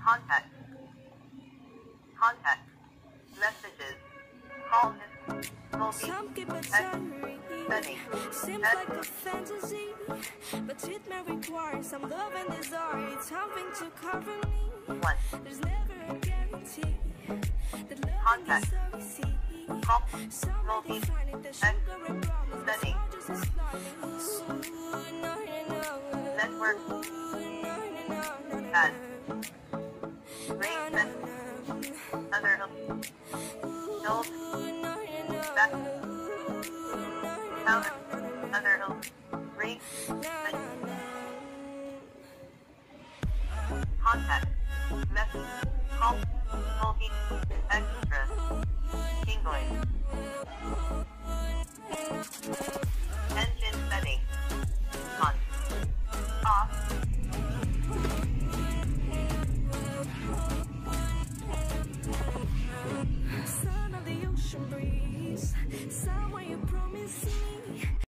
Contact. Contact. Messages. Call this. Some keep it diary. Setting. Seems like a fantasy, but it may require some love and desire. It's something to cover me. 1. There's never a guarantee that loving Contact. is so easy. Call. Some may define it as sugar and problems, but Setting. soldiers is lying. Network. Add. Rate set. Other help. Build. Back. Counter. Other help. Rate. Set. Contact. Message. Call. Multi. Extra. Kingoid. Engine setting. On. Off. Son of the ocean breeze, somewhere you promise me.